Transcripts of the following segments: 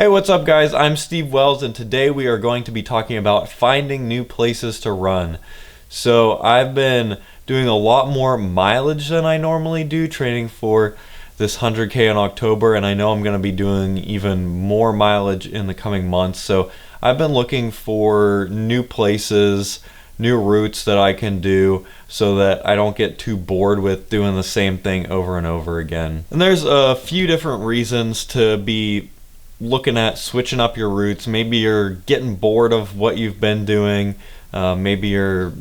Hey, what's up guys? I'm Steve Wells and today we are going to be talking about finding new places to run. So I've been doing a lot more mileage than I normally do, training for this 100K in October, and I know I'm going to be doing even more mileage in the coming months. So I've been looking for new places, new routes that I can do so that I don't get too bored with doing the same thing over and over again. And there's a few different reasons to be looking at switching up your routes. Maybe you're getting bored of what you've been doing. Maybe you're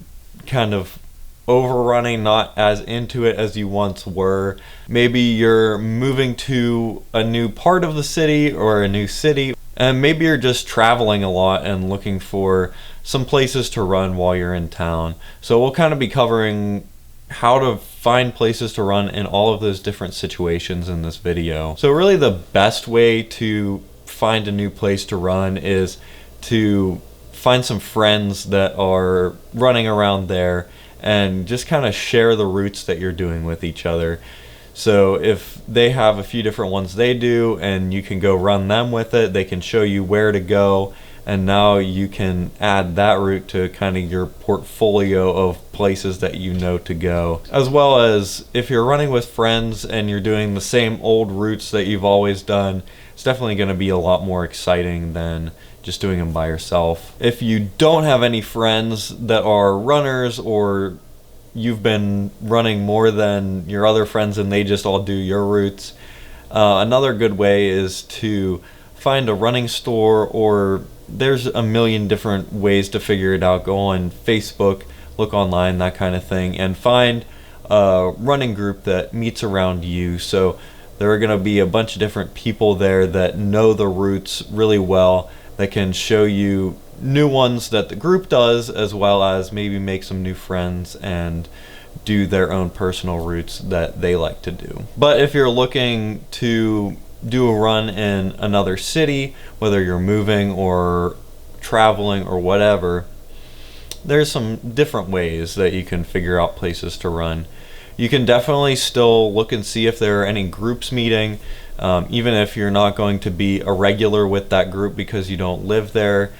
kind of overrunning, not as into it as you once were. Maybe you're moving to a new part of the city or a new city. And maybe you're just traveling a lot and looking for some places to run while you're in town. So we'll kind of be covering how to find places to run in all of those different situations in this video. So really the best way to find a new place to run is to find some friends that are running around there and just kind of share the routes that you're doing with each other. So if they have a few different ones they do and you can go run them with it, they can show you where to go, and now you can add that route to kind of your portfolio of places that you know to go. As well as if you're running with friends and you're doing the same old routes that you've always done, it's definitely going to be a lot more exciting than just doing them by yourself. If you don't have any friends that are runners, or you've been running more than your other friends and they just all do your routes, another good way is to find a running store, or there's a million different ways to figure it out. Go on Facebook, look online, that kind of thing, and find a running group that meets around you. So there are going to be a bunch of different people there that know the routes really well, that can show you new ones that the group does, as well as maybe make some new friends and do their own personal routes that they like to do. But if you're looking to do a run in another city, whether you're moving or traveling or whatever, there's some different ways that you can figure out places to run. You can definitely still look and see if there are any groups meeting, even if you're not going to be a regular with that group because you don't live there.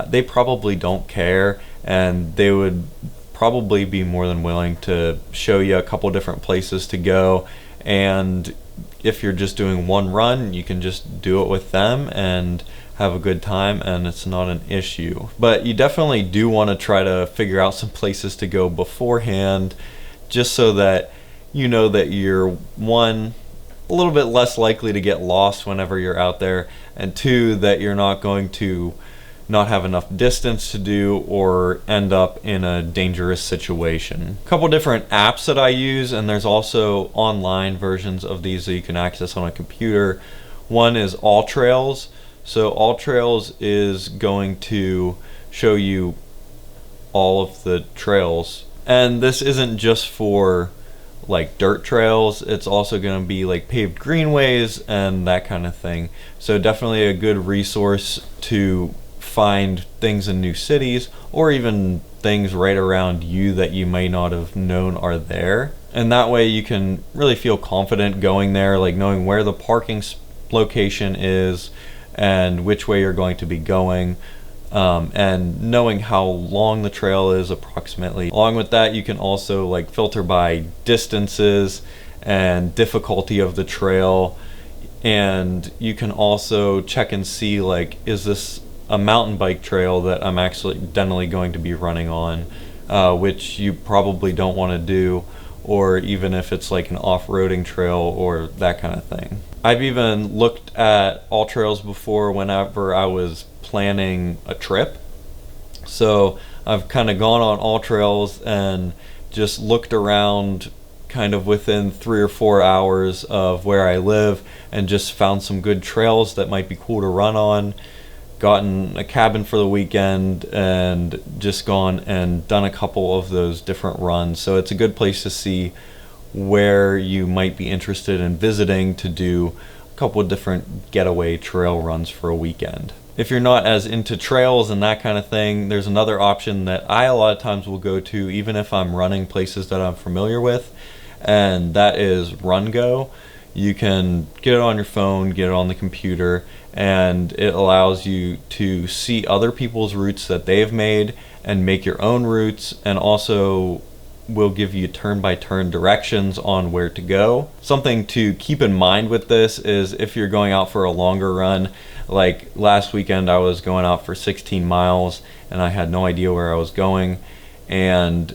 They probably don't care, and they would probably be more than willing to show you a couple different places to go. And if you're just doing one run, you can just do it with them and have a good time, and it's not an issue. But you definitely do want to try to figure out some places to go beforehand, just so that you know that you're, one, a little bit less likely to get lost whenever you're out there, and two, that you're not going to not have enough distance to do or end up in a dangerous situation. A couple different apps that I use, and there's also online versions of these that you can access on a computer. One is All Trails. So All Trails is going to show you all of the trails, and this isn't just for like dirt trails, it's also going to be like paved greenways and that kind of thing. So definitely a good resource to find things in new cities, or even things right around you that you may not have known are there. And that way you can really feel confident going there, like knowing where the parking location is and which way you're going to be going, and knowing how long the trail is approximately. Along with that, you can also like filter by distances and difficulty of the trail, and you can also check and see, like, is this a mountain bike trail that I'm accidentally going to be running on, which you probably don't want to do, or even if it's like an off-roading trail or that kind of thing. I've even looked at All Trails before whenever I was planning a trip. So I've kind of gone on All Trails and just looked around kind of within 3 or 4 hours of where I live and just found some good trails that might be cool to run on, gotten a cabin for the weekend, and just gone and done a couple of those different runs. So it's a good place to see where you might be interested in visiting to do a couple of different getaway trail runs for a weekend. If you're not as into trails and that kind of thing, there's another option that I a lot of times will go to even if I'm running places that I'm familiar with, and that is Run Go. You can get it on your phone, get it on the computer, and it allows you to see other people's routes that they've made and make your own routes, and also will give you turn-by-turn directions on where to go. Something to keep in mind with this is if you're going out for a longer run, like last weekend I was going out for 16 miles and I had no idea where I was going, and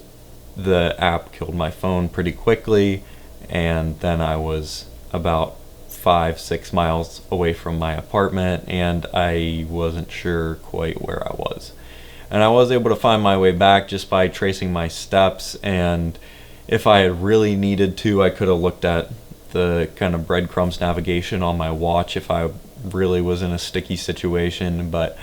the app killed my phone pretty quickly, and then I was about 5-6 miles away from my apartment and I wasn't sure quite where I was. And I was able to find my way back just by tracing my steps, and if I had really needed to, I could have looked at the kind of breadcrumbs navigation on my watch if I really was in a sticky situation. But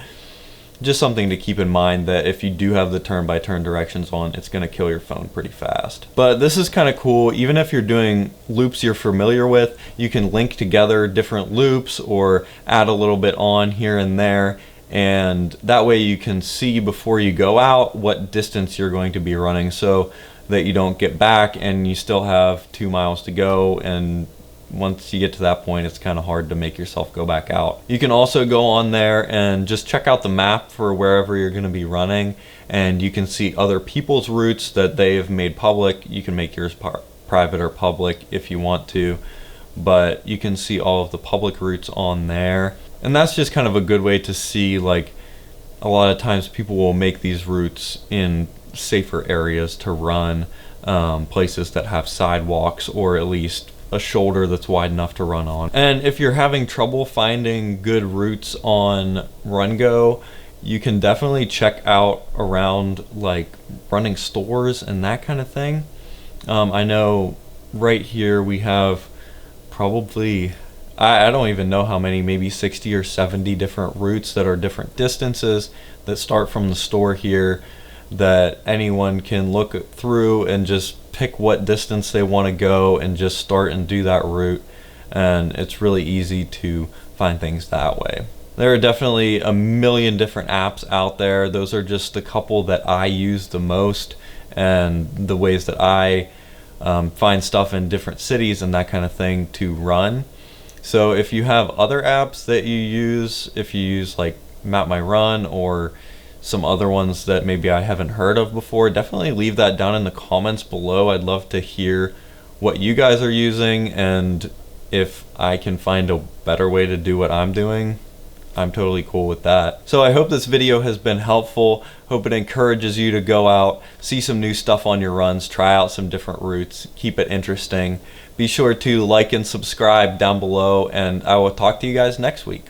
just something to keep in mind, that if you do have the turn-by-turn directions on, it's going to kill your phone pretty fast. But this is kind of cool. Even if you're doing loops you're familiar with, you can link together different loops or add a little bit on here and there, and that way you can see before you go out what distance you're going to be running, so that you don't get back and you still have 2 miles to go, and once you get to that point it's kind of hard to make yourself go back out. You can also go on there and just check out the map for wherever you're going to be running, and you can see other people's routes that they have made public. You can make yours private or public if you want to, but you can see all of the public routes on there. And that's just kind of a good way to see, like, a lot of times people will make these routes in safer areas to run, places that have sidewalks or at least a shoulder that's wide enough to run on. And if you're having trouble finding good routes on RunGo, you can definitely check out around like running stores and that kind of thing. I know right here we have probably, I don't even know how many, maybe 60 or 70 different routes that are different distances that start from the store here, that anyone can look through and just pick what distance they want to go and just start and do that route. And it's really easy to find things that way. There are definitely a million different apps out there. Those are just the couple that I use the most, and the ways that I find stuff in different cities and that kind of thing to run. So if you have other apps that you use, if you use like Map My Run or some other ones that maybe I haven't heard of before, definitely leave that down in the comments below. I'd love to hear what you guys are using, and if I can find a better way to do what I'm doing, I'm totally cool with that. So I hope this video has been helpful. Hope it encourages you to go out, see some new stuff on your runs, try out some different routes, keep it interesting. Be sure to like and subscribe down below, and I will talk to you guys next week.